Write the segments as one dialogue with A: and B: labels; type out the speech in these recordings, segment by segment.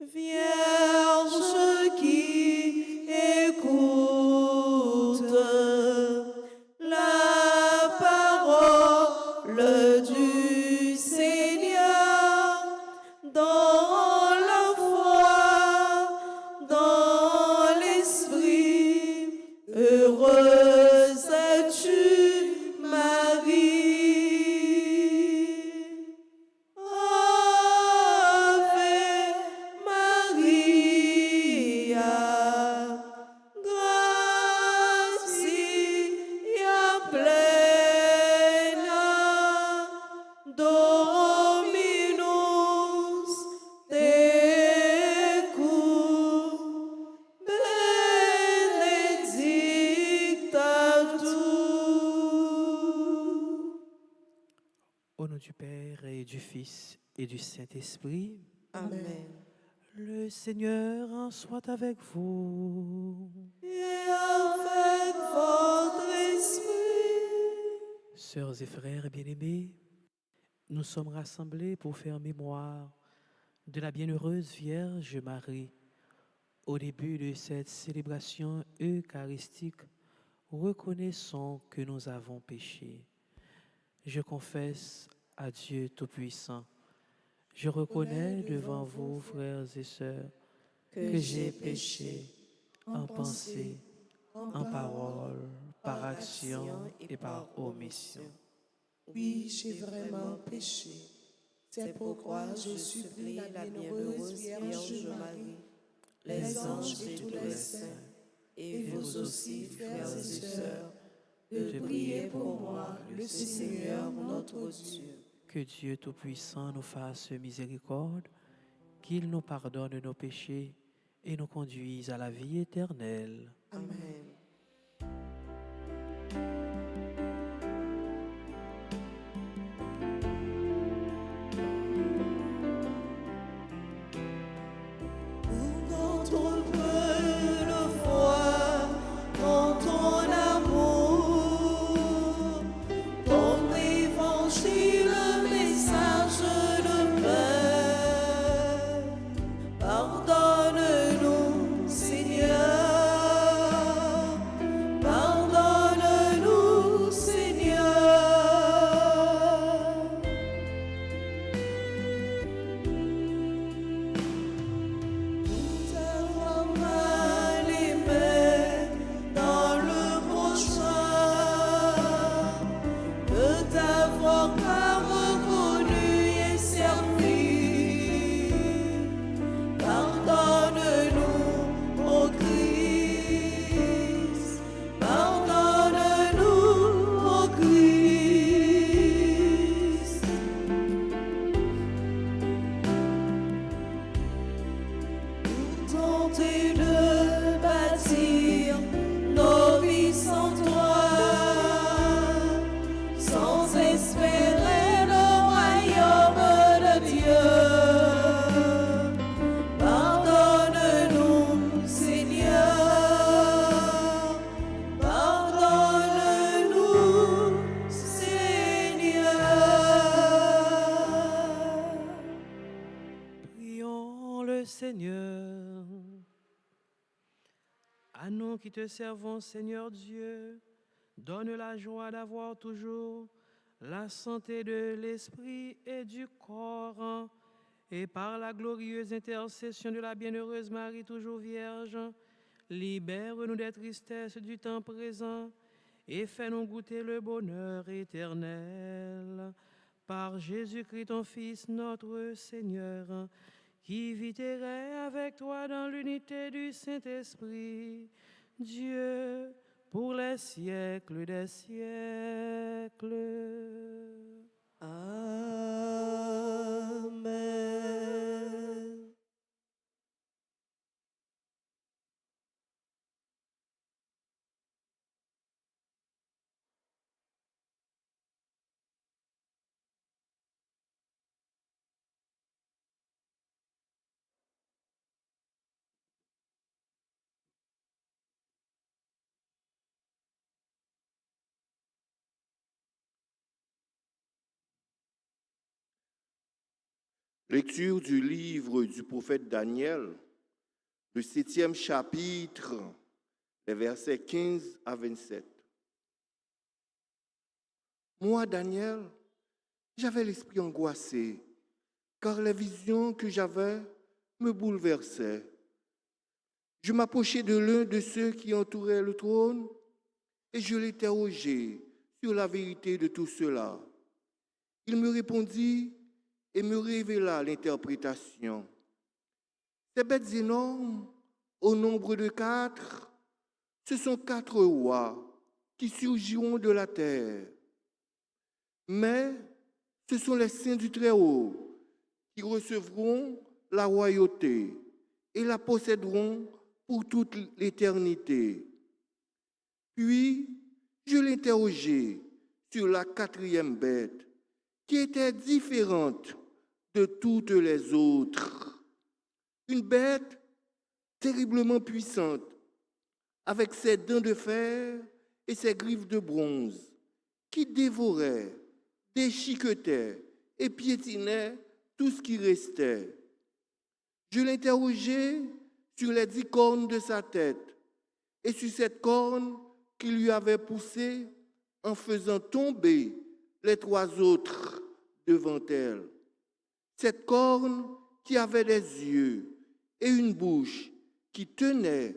A: Vierge qui écoute la parole du Seigneur dans la foi, dans l'esprit, heureuse es-tu, Marie. Ave Maria, gratia plena, Dominus tecum, benedicta tu.
B: Au nom du Père et du Fils et du Saint-Esprit,
A: Amen.
B: le Seigneur soit avec vous.
A: Et avec votre esprit.
B: Sœurs et frères bien-aimés, nous sommes rassemblés pour faire mémoire de la bienheureuse Vierge Marie. Au début de cette célébration eucharistique, reconnaissons que nous avons péché. Je confesse à Dieu Tout-Puissant. Je reconnais devant vous, frères et sœurs, que j'ai péché en pensée, en parole, par action et par omission.
C: Oui, j'ai vraiment péché. C'est pourquoi je supplie la bienheureuse Vierge Marie, les anges et tous les saints, et vous aussi, frères et sœurs, de prier pour moi, le Seigneur notre Dieu.
B: Que Dieu Tout-Puissant nous fasse miséricorde, qu'il nous pardonne nos péchés et nous conduise à la vie éternelle.
C: Amen.
A: Quand on peut le voir dans ton amour, ton évangile, message de paix. Pardonne-nous, Seigneur. Pardonne-nous, Seigneur. T'avoir mal aimé dans le prochain, de t'avoir pas reconnu et servi. Pardonne-nous, ô Christ. Pardonne-nous, ô Christ. Tenter de bâtir nos vies sans toi, sans espérer le royaume de Dieu. Pardonne-nous, Seigneur. Pardonne-nous, Seigneur.
B: Prions le Seigneur. À nous qui te servons, Seigneur Dieu, donne la joie d'avoir toujours la santé de l'esprit et du corps, et par la glorieuse intercession de la bienheureuse Marie, toujours vierge, libère-nous des tristesses du temps présent et fais-nous goûter le bonheur éternel. Par Jésus-Christ, ton Fils, notre Seigneur, qui vit et règne avec toi dans l'unité du Saint-Esprit, Dieu, pour les siècles des siècles.
A: Amen.
D: Lecture du livre du prophète Daniel, le 7e chapitre, les versets 15 à 27. Moi, Daniel, j'avais l'esprit angoissé, car les visions que j'avais me bouleversaient. Je m'approchai de l'un de ceux qui entouraient le trône et je l'interrogeai sur la vérité de tout cela. Il me répondit et me révéla l'interprétation. Ces bêtes énormes, au nombre de 4, ce sont 4 rois qui surgiront de la terre. Mais ce sont les saints du Très-Haut qui recevront la royauté et la posséderont pour toute l'éternité. Puis, je l'interrogeai sur la 4e bête, qui était différente de toutes les autres. Une bête terriblement puissante, avec ses dents de fer et ses griffes de bronze, qui dévorait, déchiquetait et piétinait tout ce qui restait. Je l'interrogeai sur les 10 cornes de sa tête et sur cette corne qui lui avait poussé en faisant tomber les 3 autres devant elle. Cette corne qui avait des yeux et une bouche qui tenait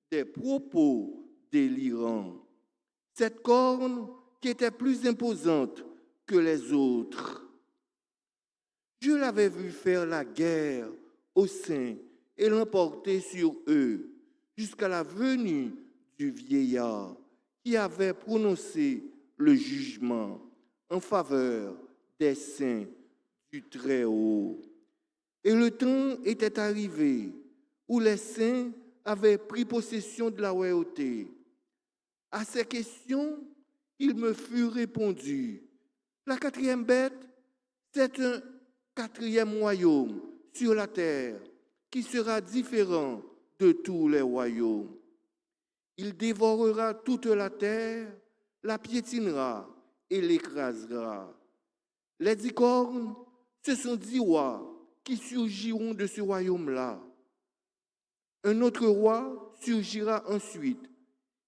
D: des propos délirants. Cette corne qui était plus imposante que les autres. Je l'avais vu faire la guerre aux saints et l'emporter sur eux jusqu'à la venue du vieillard qui avait prononcé le jugement en faveur des saints du Très-Haut. Et le temps était arrivé où les saints avaient pris possession de la royauté. À ces questions, il me fut répondu, la 4e bête, c'est un 4e royaume sur la terre qui sera différent de tous les royaumes. Il dévorera toute la terre, la piétinera et l'écrasera. Les 10 cornes, ce sont 10 rois qui surgiront de ce royaume-là. Un autre roi surgira ensuite.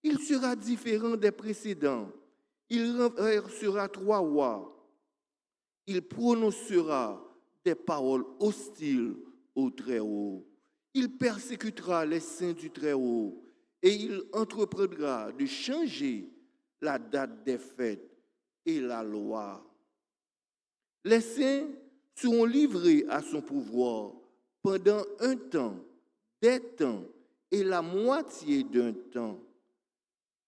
D: Il sera différent des précédents. Il renversera 3 rois. Il prononcera des paroles hostiles au Très-Haut. Il persécutera les saints du Très-Haut et il entreprendra de changer la date des fêtes et la loi. Les saints seront livrés à son pouvoir pendant un temps, des temps et la moitié d'un temps.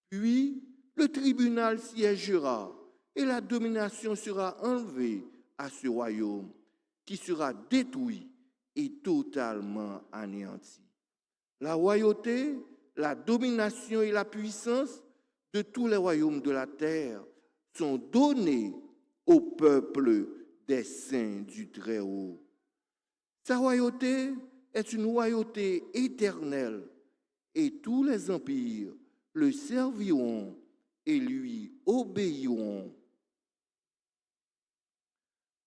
D: Puis le tribunal siégera et la domination sera enlevée à ce royaume qui sera détruit et totalement anéanti. La royauté, la domination et la puissance de tous les royaumes de la terre sont donnés au peuple des saints du Très-Haut. Sa royauté est une royauté éternelle et tous les empires le serviront et lui obéiront.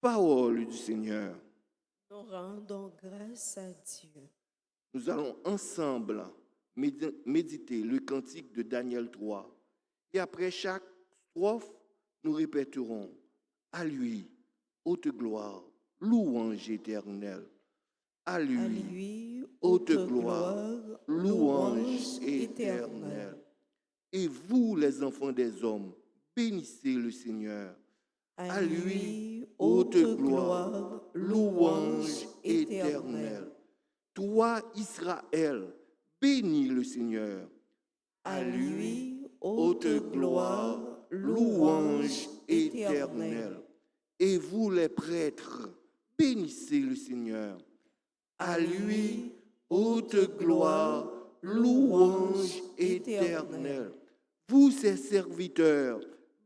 D: Parole du Seigneur.
C: Nous rendons grâce à Dieu.
D: Nous allons ensemble méditer le cantique de Daniel 3. Et après chaque strophe, nous répéterons à lui, haute gloire, louange éternelle. À lui, haute gloire, louange éternelle. Et vous, les enfants des hommes, bénissez le Seigneur. À lui, haute gloire, louange éternelle. Toi, Israël, bénis le Seigneur.
C: À lui,
D: Haute gloire, louange éternelle. Et vous, les prêtres, bénissez le Seigneur. À lui, haute gloire, louange éternelle. Vous, ses serviteurs,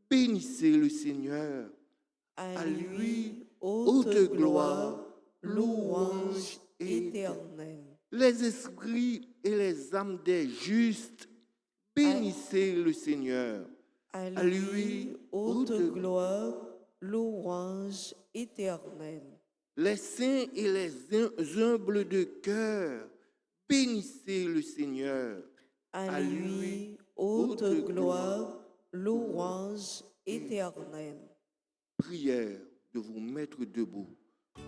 D: bénissez le Seigneur. À lui, haute gloire, louange éternelle. Les esprits et les âmes des justes, bénissez le Seigneur.
C: À lui, haute gloire, louange éternelle.
D: Les saints et les humbles de cœur, bénissez le Seigneur.
C: À lui, haute gloire, louange éternelle.
D: Prière de vous mettre debout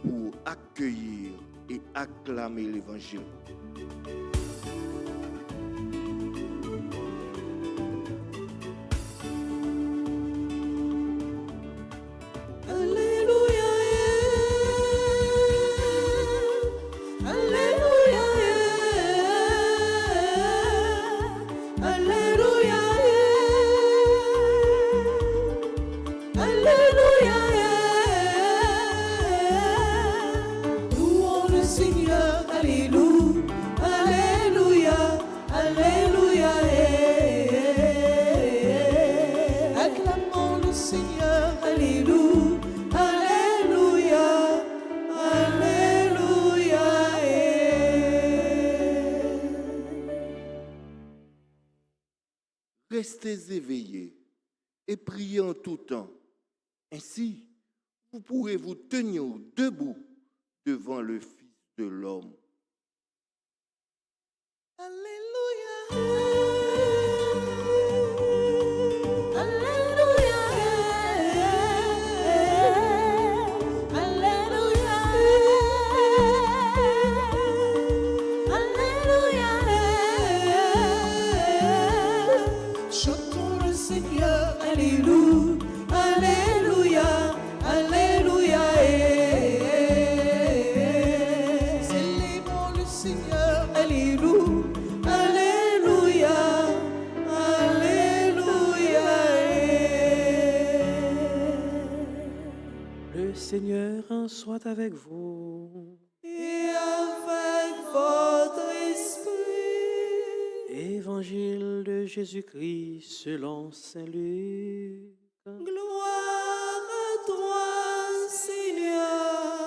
D: pour accueillir et acclamer l'Évangile.
A: Alléluia, Alléluia, Alléluia, Alléluia. Louons le Seigneur, Alléluia, Alléluia, Alléluia. Acclamons le Seigneur, Alléluia, Alléluia, Alléluia.
D: Restez éveillés et priez en tout temps. Ainsi, vous pourrez vous tenir debout devant le Fils de l'homme.
A: Alléluia, Alléluia, Alléluia, Alléluia. Chantons le Seigneur, Alléluia, Alléluia, Alléluia. Célébrons le Seigneur, Alléluia, Alléluia, Alléluia.
B: Le Seigneur soit avec vous.
A: Et avec votre esprit.
B: Évangile de Jésus-Christ selon Saint Luc.
A: Gloire à toi, Seigneur.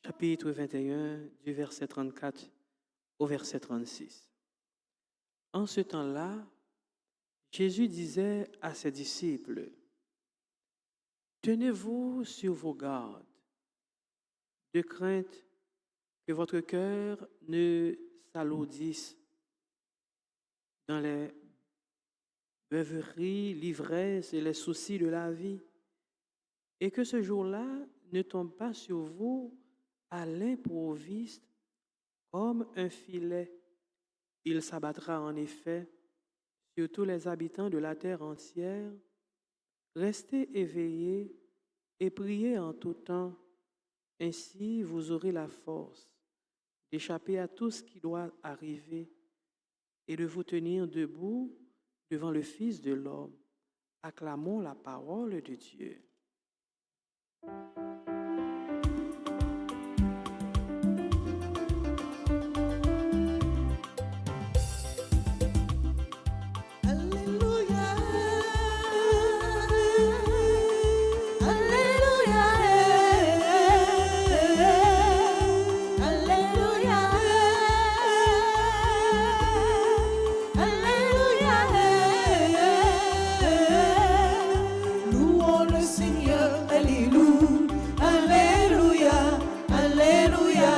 B: Chapitre 21, du verset 34 au verset 36. En ce temps-là, Jésus disait à ses disciples, « Tenez-vous sur vos gardes, de crainte que votre cœur ne s'alourdisse dans les beuveries, l'ivresse et les soucis de la vie, et que ce jour-là ne tombe pas sur vous à l'improviste comme un filet. Il s'abattra en effet sur tous les habitants de la terre entière. Restez éveillés et priez en tout temps. Ainsi, vous aurez la force d'échapper à tout ce qui doit arriver et de vous tenir debout devant le Fils de l'homme. Acclamons la parole de Dieu.
A: Alléluia, Alléluia, Alléluia, Alléluia. Louons le Seigneur, Alléluia, Alléluia, Alléluia.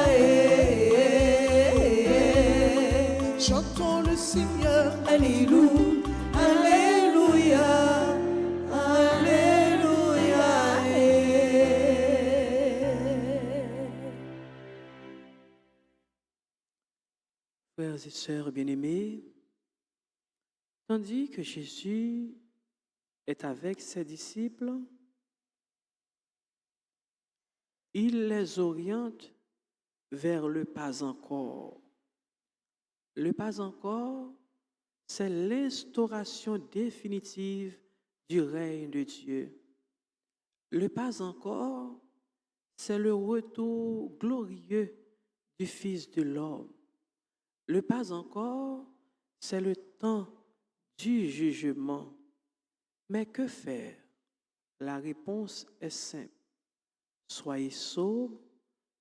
A: Chantons le Seigneur, Alléluia. Alléluia, Alléluia.
B: Frères et sœurs bien-aimés, tandis que Jésus est avec ses disciples, il les oriente vers le pas encore. Le pas encore, c'est l'instauration définitive du règne de Dieu. Le pas encore, c'est le retour glorieux du Fils de l'homme. Le pas encore, c'est le temps du jugement. Mais que faire? La réponse est simple. Soyez sobres,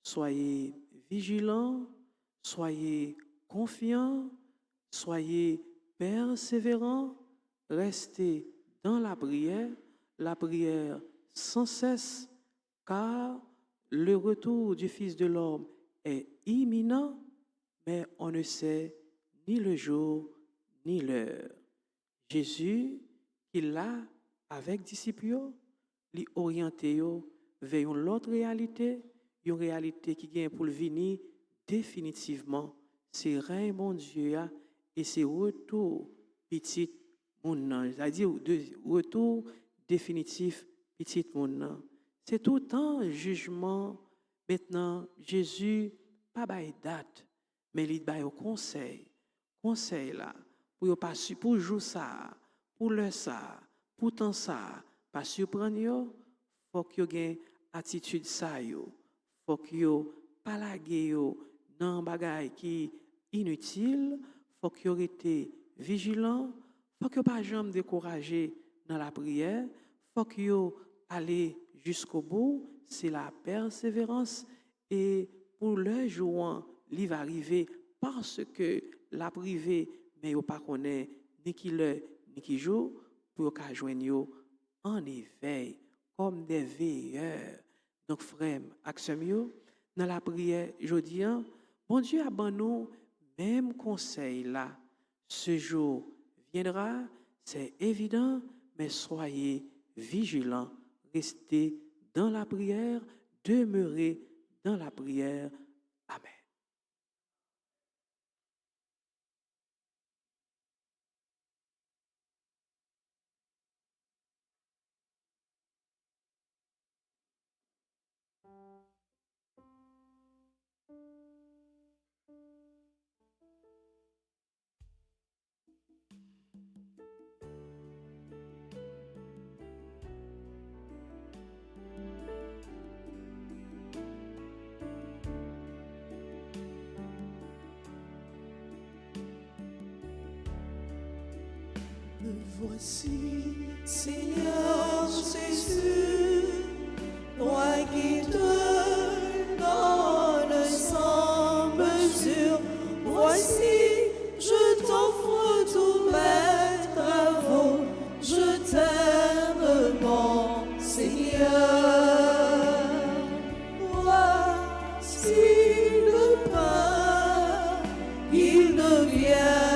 B: soyez vigilants, soyez confiants, soyez persévérants, restez dans la prière sans cesse, car le retour du Fils de l'homme est imminent, mais on ne sait ni le jour ni l'heure. Jésus, qui l'a avec disciples, lui orienté vers une autre réalité, une réalité qui vient pour le venir définitivement. C'est règne mon Dieu et c'est retour petit mon c'est-à-dire retour définitif petit mon. C'est tout temps jugement. Maintenant, Jésus, pas bail date, mais il bail au conseil. Conseil là, pour pas pour jouer ça, pour le ça, pour tant ça, pas surprendre yo, faut que yo gain attitude ça yo. Faut que yo pas laguer yo dans bagay qui inutile, faut que yo rete vigilant, faut que yo pas jamais décourager dans la prière, faut que yo aller jusqu'au bout, c'est la persévérance et pour le jour il va arriver parce que la privée mais yo pas connaît ni qui le ni qui jour pour qu'a joindre yo en éveil comme des veilleurs. Donc frère, action yo dans la prière jodi bon Dieu a ban nous même conseil là. Ce jour viendra, c'est évident, mais soyez vigilants, restez dans la prière, demeurez dans la prière. Amen.
A: Me voici, Seigneur Jésus, toi qui te donnes sans mesure. Voici, je t'offre tous mes travaux, je t'aime, mon Seigneur. Voici le pain, il devient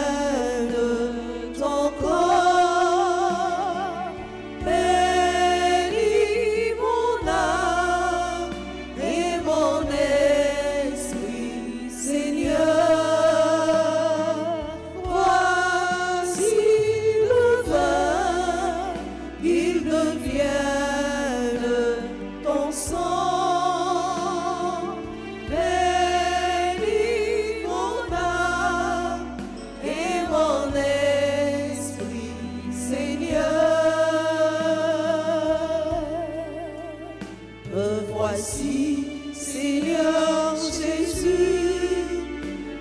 A: voici, Seigneur Jésus,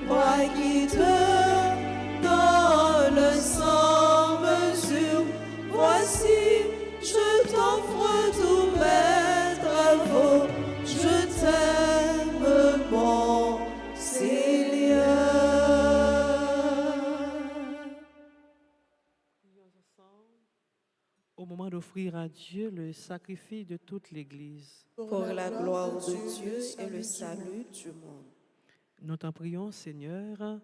A: toi qui te donnes sans mesure. Voici, je t'offre tous mes travaux, je t'aime, mon Seigneur.
B: Au moment d'offrir à Dieu le sacrifice de toute l'Église.
C: Pour la gloire de Dieu et le salut du monde.
B: Nous t'en prions, Seigneur,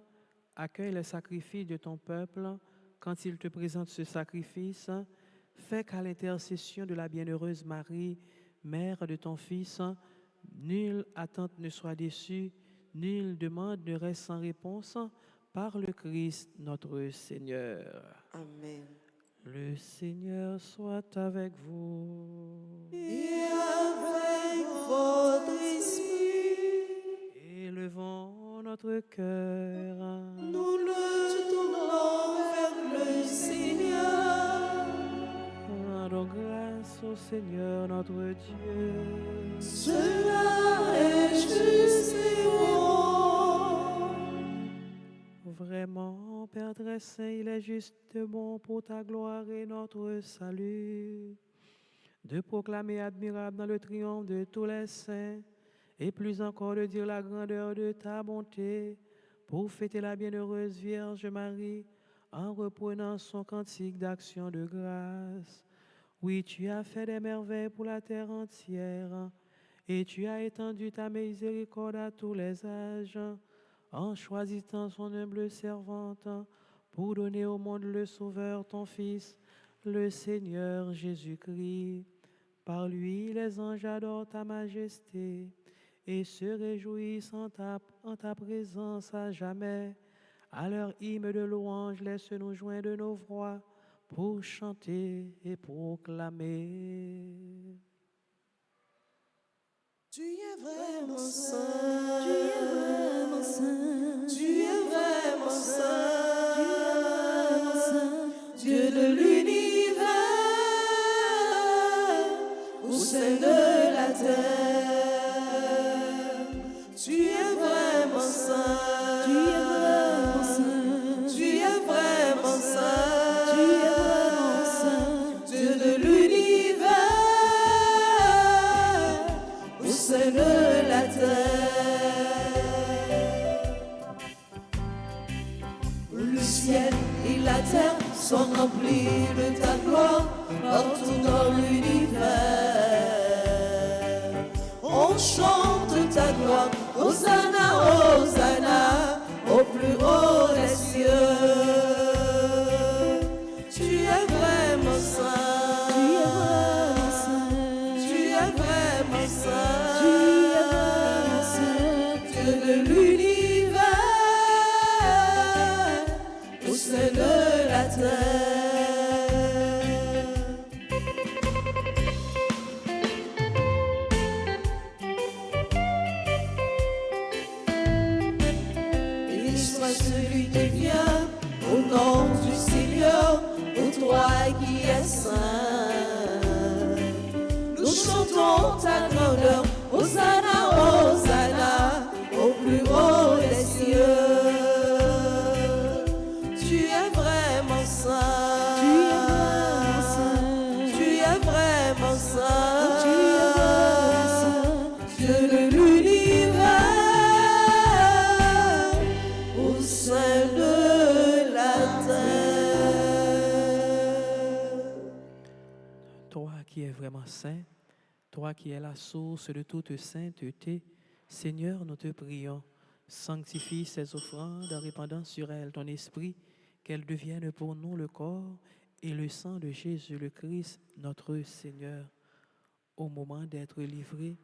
B: accueille le sacrifice de ton peuple quand il te présente ce sacrifice. Fais qu'à l'intercession de la bienheureuse Marie, mère de ton Fils, nulle attente ne soit déçue, nulle demande ne reste sans réponse, par le Christ notre Seigneur.
C: Amen.
B: Le Seigneur soit avec vous.
A: Et avec votre esprit,
B: Élevons notre cœur.
A: nous le tournons vers le Seigneur.
B: Rendons grâce au Seigneur notre Dieu.
A: Cela est juste et bon.
B: Vraiment, Père très saint, il est justement pour ta gloire et notre salut de proclamer admirable dans le triomphe de tous les saints et plus encore de dire la grandeur de ta bonté pour fêter la bienheureuse Vierge Marie en reprenant son cantique d'action de grâce. Oui, tu as fait des merveilles pour la terre entière Et tu as étendu ta miséricorde à tous les âges, en choisissant son humble servante pour donner au monde le Sauveur, ton Fils, le Seigneur Jésus-Christ. Par lui, les anges adorent ta majesté et se réjouissent en ta présence à jamais. À leur hymne de louange, laisse-nous joindre nos voix pour chanter et proclamer.
A: Tu es vraiment saint, tu es vraiment saint, tu es vraiment saint, tu es vraiment saint, Dieu de l'univers, au sein de la terre. Tu es vraiment saint, tu es vraiment saint, tu es vraiment saint, tu es vraiment saint, Dieu de l'univers, au sein de la terre. Le ciel et la terre sont remplis de ta gloire partout dans l'univers. On chante ta gloire, Hosanna, Hosanna, au plus haut des cieux. Tu es vraiment saint, tu es vraiment saint, tu es vraiment saint, tu es vraiment saint, Dieu de l'univers, au sein de la terre. Et soit celui qui vient au nom du Seigneur, ô toi qui es saint. Nous chantons ta grandeur, Hosanna, Hosanna, au plus haut des cieux. Tu es vraiment saint, tu es vraiment saint, tu es vraiment saint, tu es vraiment saint, Dieu de l'univers, au sein de la terre.
B: Toi qui es vraiment saint, toi qui es la source de toute sainteté, Seigneur, nous te prions, sanctifie ces offrandes en répandant sur elles ton esprit, qu'elles deviennent pour nous le corps et le sang de Jésus le Christ, notre Seigneur. Au moment d'être livré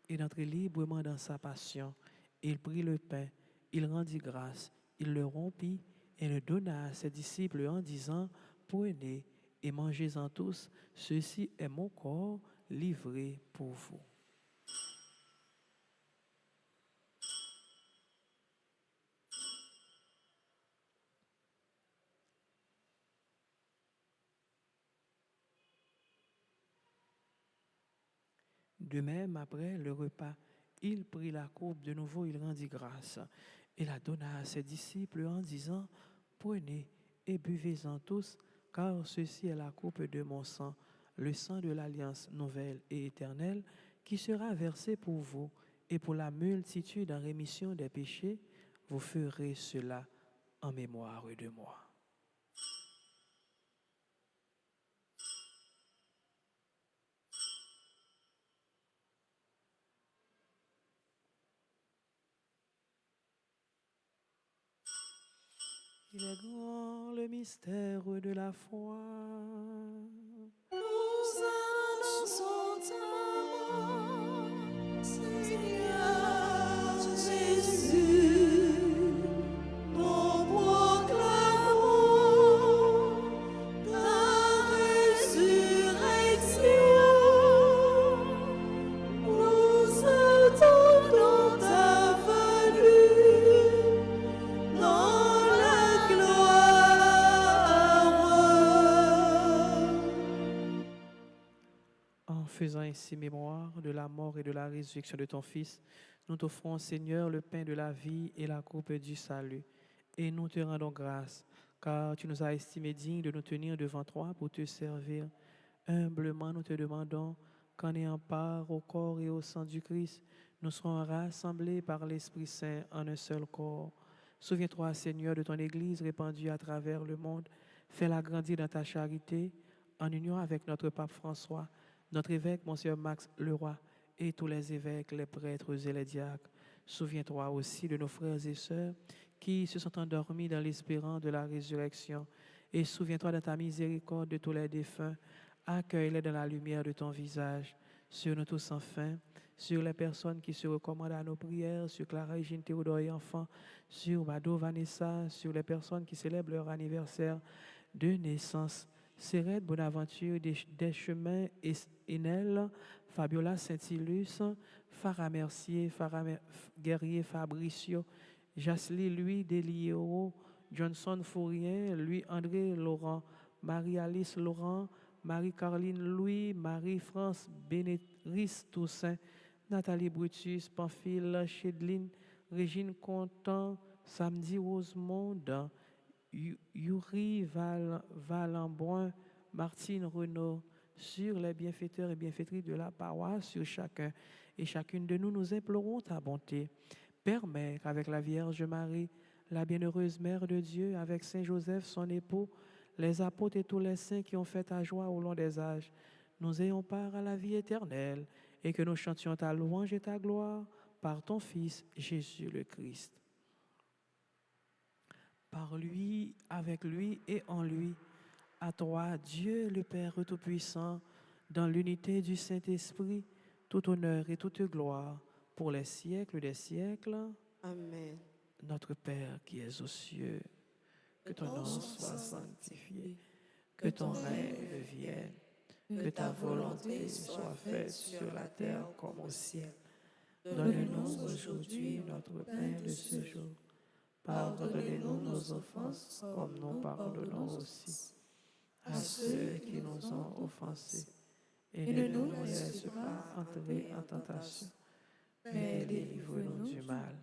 B: et d'entrer librement dans sa passion, il prit le pain, il rendit grâce, il le rompit et le donna à ses disciples en disant, prenez et mangez-en tous, ceci est mon corps livré pour vous. De même, après le repas, il prit la coupe de nouveau, il rendit grâce et la donna à ses disciples en disant, prenez et buvez-en tous, car ceci est la coupe de mon sang, le sang de l'alliance nouvelle et éternelle, qui sera versé pour vous et pour la multitude en rémission des péchés. Vous ferez cela en mémoire de moi. Il est grand le mystère de la foi.
A: Nous annonçons ta mort, Seigneur Jésus. Nous proclamons ta résurrection. Nous attendons ta venue dans la gloire.
B: En faisant ainsi mémoire de la mort et de la résurrection de ton Fils, nous t'offrons, Seigneur, le pain de la vie et la coupe du salut. Et nous te rendons grâce, car tu nous as estimés dignes de nous tenir devant toi pour te servir. Humblement, nous te demandons qu'en ayant part au corps et au sang du Christ, nous serons rassemblés par l'Esprit Saint en un seul corps. Souviens-toi, Seigneur, de ton Église répandue à travers le monde. Fais-la grandir dans ta charité, en union avec notre pape François, notre évêque, Monseigneur Max Leroy, et tous les évêques, les prêtres et les diacres. Souviens-toi aussi de nos frères et sœurs qui se sont endormis dans l'espérance de la résurrection. Et souviens-toi de ta miséricorde de tous les défunts. Accueille-les dans la lumière de ton visage. Sur nous tous enfin, sur les personnes qui se recommandent à nos prières, sur Clara, Régine, Théodore et enfants, sur Mado, Vanessa, sur les personnes qui célèbrent leur anniversaire de naissance. Cérette, Bonaventure, des chemins, Enel, Fabiola Saint-Ilus, Farah Mercier, Guerrier Fabricio, Jasly, Louis Deliero, Johnson Fourien, Louis André Laurent, Marie-Alice Laurent, Marie-Caroline Louis, Marie-France Bénétrice Toussaint, Nathalie Brutus, Pamphile Chedline, Régine Contant, Samedi Rosemonde, Yuri Valenboin, Martine Renaud, sur les bienfaiteurs et bienfaitrices de la paroisse, sur chacun et chacune de nous, nous implorons ta bonté. Permets qu'avec la Vierge Marie, la bienheureuse Mère de Dieu, avec Saint Joseph, son époux, les apôtres et tous les saints qui ont fait ta joie au long des âges, nous ayons part à la vie éternelle et que nous chantions ta louange et ta gloire par ton Fils Jésus le Christ. Par lui, avec lui et en lui, à toi, Dieu le Père Tout-Puissant, dans l'unité du Saint-Esprit, tout honneur et toute gloire pour les siècles des siècles.
A: Amen.
B: Notre Père qui es aux cieux, que ton nom soit sanctifié, que ton règne vienne, que ta volonté soit faite sur la terre comme au ciel. Donne-nous aujourd'hui notre pain de ce jour. Pardonnez-nous nos offenses comme nous pardonnons aussi à ceux qui nous ont offensés. Et ne nous laisse pas entrer en tentation, mais délivre-nous du mal.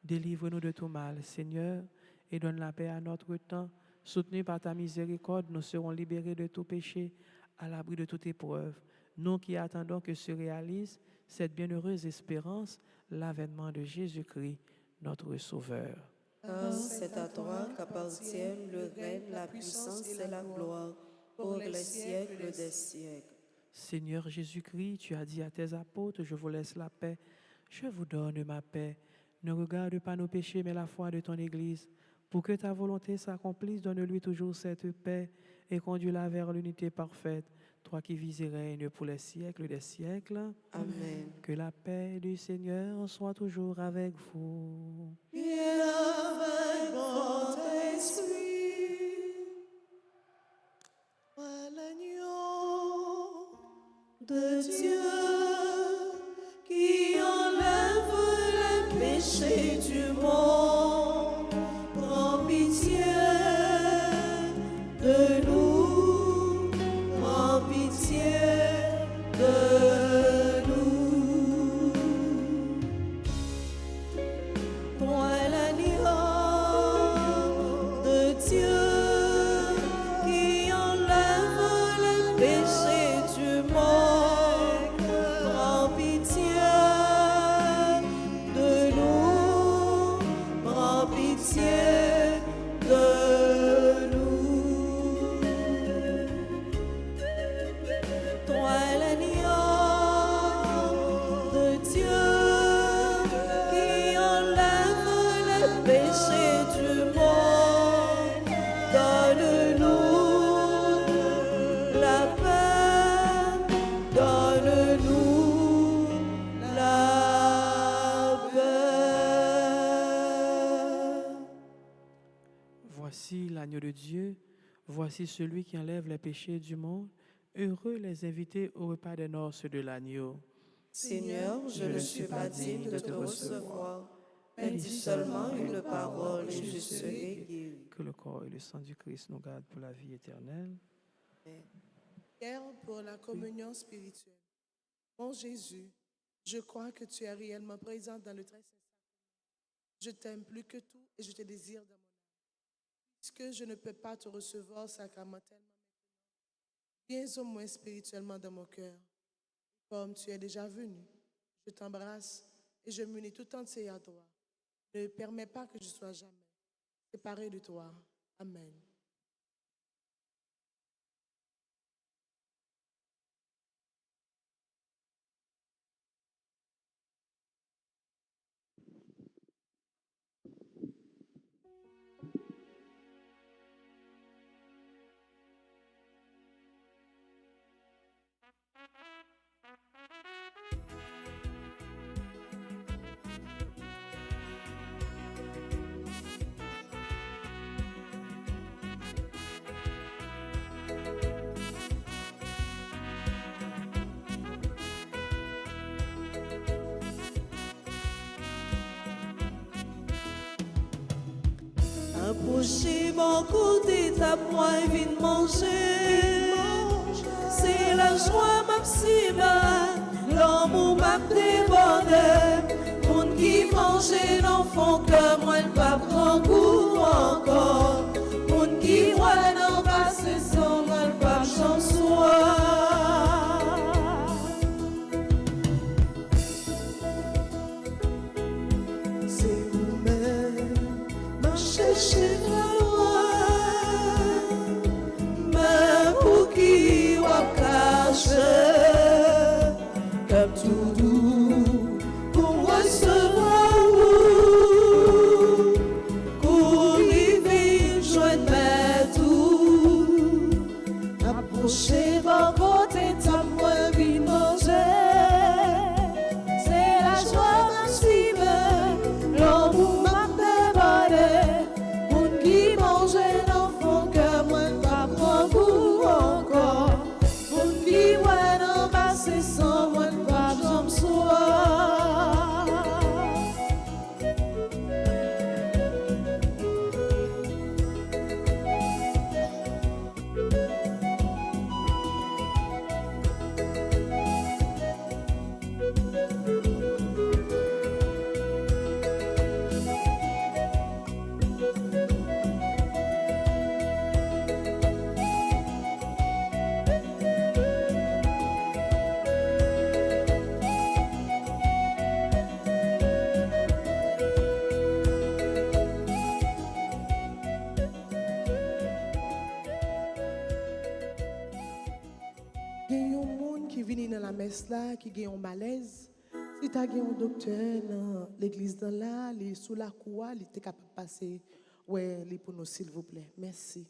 B: Délivre-nous de tout mal, Seigneur, et donne la paix à notre temps. Soutenus par ta miséricorde, nous serons libérés de tout péché, à l'abri de toute épreuve. Nous qui attendons que se réalise cette bienheureuse espérance, l'avènement de Jésus-Christ, notre Sauveur.
A: Car c'est à toi qu'appartiennent le règne, la puissance et la gloire pour les siècles des siècles.
B: Seigneur Jésus-Christ, tu as dit à tes apôtres, je vous laisse la paix, je vous donne ma paix. Ne regarde pas nos péchés, mais la foi de ton Église. Pour que ta volonté s'accomplisse, donne-lui toujours cette paix et conduis-la vers l'unité parfaite. Toi qui vis et règnes pour les siècles des siècles.
A: Amen.
B: Que la paix du Seigneur soit toujours avec vous.
C: Et avec votre esprit, à l'agneau de Dieu qui enlève les péchés du monde, prends pitié de nous, prends pitié de nous. Toi l'agneau de Dieu qui enlève les péchés du monde, prends pitié de nous, prends pitié de nous. Toi l'agneau de Dieu qui enlève les péchés du monde, donne-nous la paix, donne-nous la paix.
B: Voici l'agneau de Dieu, voici celui qui enlève les péchés du monde. Heureux les invités au repas des noces de l'agneau.
A: Seigneur, je ne suis pas digne de te recevoir, mais dis seulement une parole et je serai guéri.
B: Que le corps et le sang du Christ nous gardent pour la vie éternelle.
C: Prière pour la communion spirituelle. Mon Jésus, je crois que tu es réellement présent dans le très saint sacrement. Je t'aime plus que tout et je te désire dans mon âme. Puisque je ne peux pas te recevoir sacramentellement maintenant, viens au moins spirituellement dans mon cœur. Comme tu es déjà venu, je t'embrasse et je m'unis tout entier à toi. Ne permets pas que je sois jamais séparé de toi. Amen.
A: Approchez mon côté, tape moi et vine manger. C'est la joie m'a l'amour m'a débordé. Moun qui mange l'enfant comme moi, le pas prend goût encore. Moun qui voit dans passer son moi, le pas j'en sois. C'est vous-même, m'a cherché la loi. Mais pour qui va cacher, comme tout doux, pour recevoir vous, pour vivre, joindre mes tout. Approchez vos côtés, t'as moins vie manger. C'est la joie m'a suivi, l'amour m'a débordé. Pour qui mange l'enfant que moi pas prendre goût encore. Pour qui ouais non passer sans moi pas j'en sois.
C: Il y a un monde qui vient dans la messe là, qui a un malaise. Si tu as un docteur dans l'église dans là, il est sous la cour, il est capable de passer. Ouais, les pour nous, s'il vous plaît. Merci.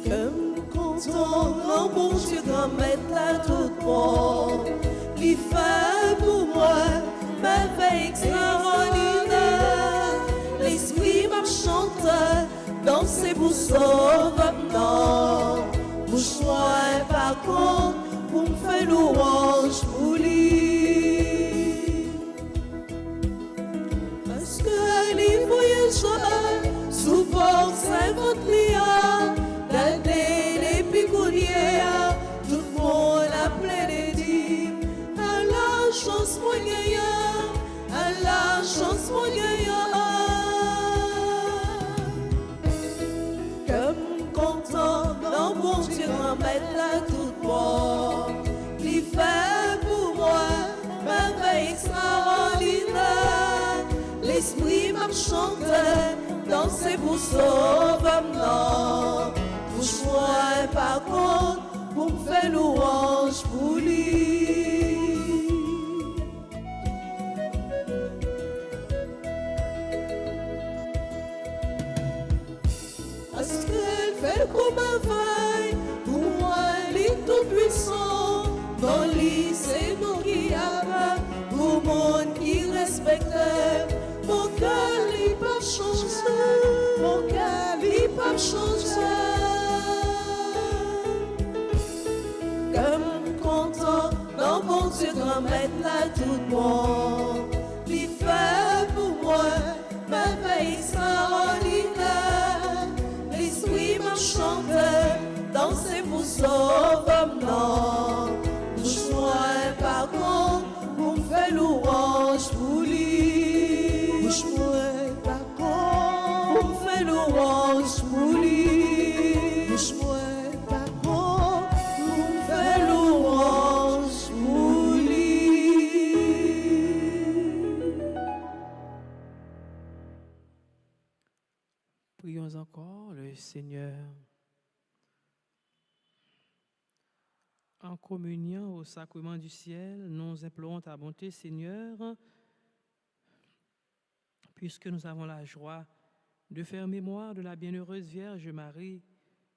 A: Comme content, grand bon Dieu, grand maître là tout bon. Il fait pour moi, merveille extraordinaire. L'esprit m'a chanté, danser pour sauver non. Bouche-moi par contre, pour me faire louange pour lui. Parce que les voyageurs, souvent c'est votre lien. Les picoulières, tout le monde a plein de dire à la chance mon gagnant, à la chance mon gagnant. Comme content, dans bon Dieu, grand maître là tout bon. Il fait pour moi, merveille extraordinaire. L'esprit m'a chanté, danser pour sauver non. Bouche-moi par contre, pour me faire louange pour lui. Parce qu'elle fait comme un veille, pour moi elle est tout puissant. Dans lui c'est nous qui avons, pour monde qui respecte. Mon cœur il pas changer, mon cœur il pas changer. Comme content, dans mon Dieu, grand maître là tout bon. Il fait pour moi, merveille extraordinaire. L'esprit m'a chanté, danser pour sauver non. Bouche-moi par contre, pour me faire louange pour lui. Bouche-moi par contre, pour me faire louange pour lui. Bouche-moi par contre, pour me faire louange pour lui.
B: Prions encore le Seigneur. En communion au sacrement du ciel, nous implorons ta bonté, Seigneur. puisque nous avons la joie de faire mémoire de la bienheureuse Vierge Marie,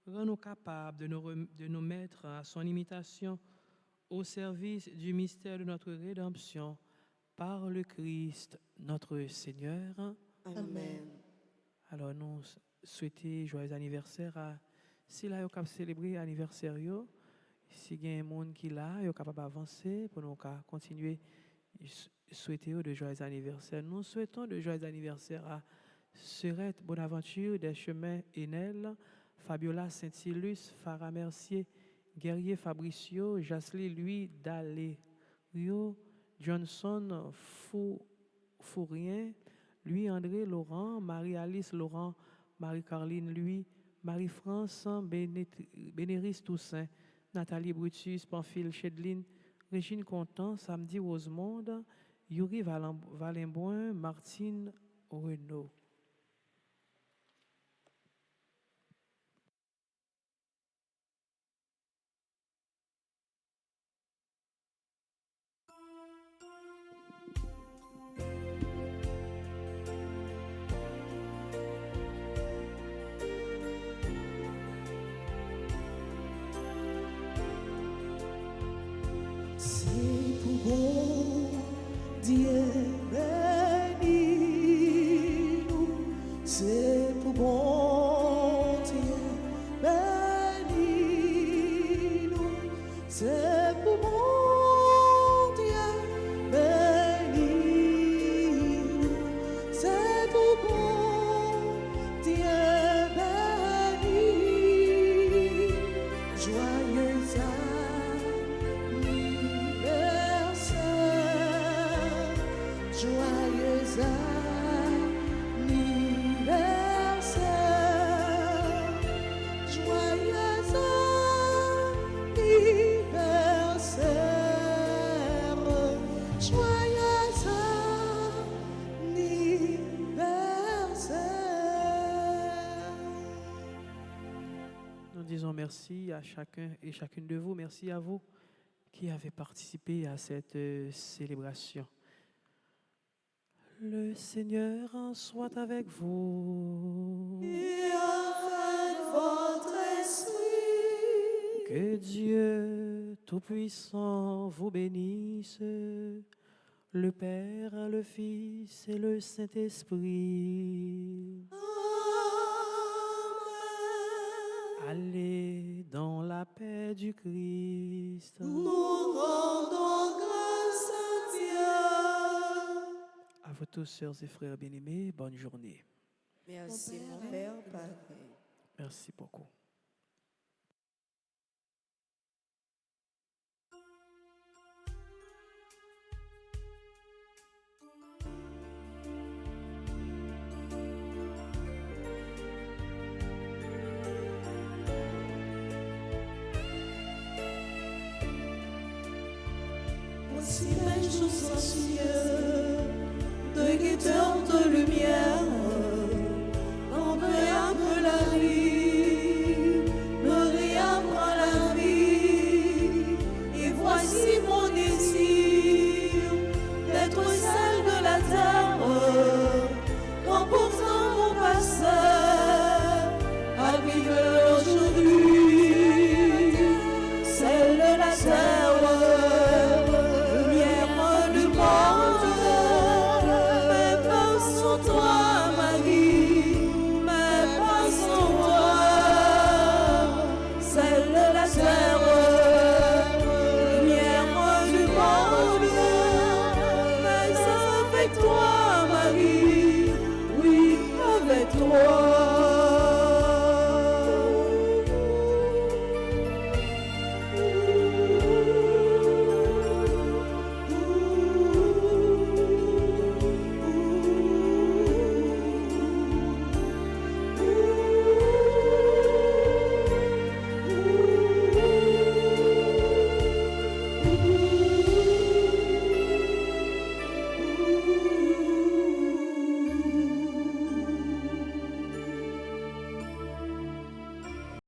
B: rends-nous capables de nous mettre à son imitation au service du mystère de notre rédemption par le Christ notre Seigneur.
C: Amen.
B: Alors nous souhaitons joyeux anniversaire à si là vous célébrer l'anniversaire, si il y a un monde qui là, vous capable d'avancer pour nous continuer souhaiter de joyeux anniversaire. Nous souhaitons de joyeux anniversaire à Serette Bonaventure des Chemins Enel, Fabiola Saint-Ilus, Farah Mercier, Guerrier Fabricio, Jasly Louis Dalério, Johnson Fourien, Louis André Laurent, Marie-Alice Laurent, Marie-Carline Louis, Marie-France Bénéris Toussaint, Nathalie Brutus, Pamphile Chedline, Régine Contant, Samedi Rosemonde, Yuri Valimboin, Martine Renaud.
A: C'est pour bon Dieu béni nous, c'est pour bon Dieu béni nous, c'est pour bon Dieu béni nous, c'est pour bon Dieu béni, joyeux joyeux anniversaire, joyeux anniversaire, joyeux anniversaire.
B: Nous disons merci à chacun et chacune de vous. Merci à vous qui avez participé à cette célébration. Le Seigneur soit avec vous.
A: Et avec votre esprit,
B: Que Dieu Tout-Puissant vous bénisse, le Père, le Fils et le Saint-Esprit.
A: Amen.
B: Allez dans la paix du Christ.
A: Nous rendons grâce à Dieu.
B: À vous tous, sœurs et frères bien-aimés, bonne journée.
C: Merci, mon Père, Père.
B: Merci beaucoup.
A: Voici les jours anciens.